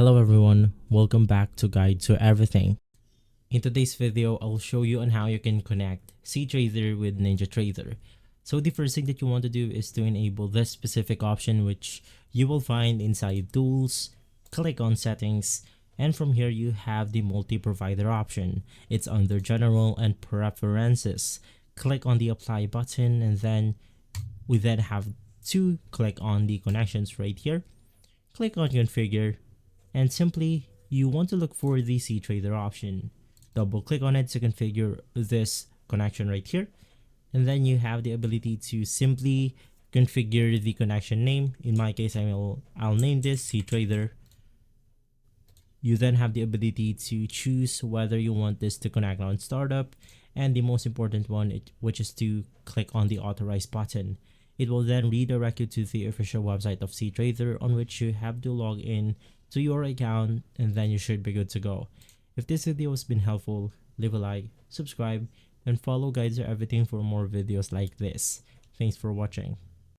Hello everyone, welcome back to Guide to Everything. In today's video, I'll show you on how you can connect cTrader with NinjaTrader. So the first thing that you want to do is to enable this specific option, which you will find inside Tools, click on Settings, and from here you have the multi-provider option. It's under General and Preferences. Click on the Apply button, and then we have to click on the connections right here. Click on Configure, and simply you want to look for the cTrader option. Double click on it to configure this connection right here, and then you have the ability to simply configure the connection name. In my case, I'll name this cTrader. You then have the ability to choose whether you want this to connect on startup, and the most important one, which is to click on the authorize button. It will then redirect you to the official website of cTrader, on which you have to log in to your account, and then you should be good to go. If this video has been helpful, leave a like, subscribe, and follow Guides to Everything for more videos like this. Thanks for watching.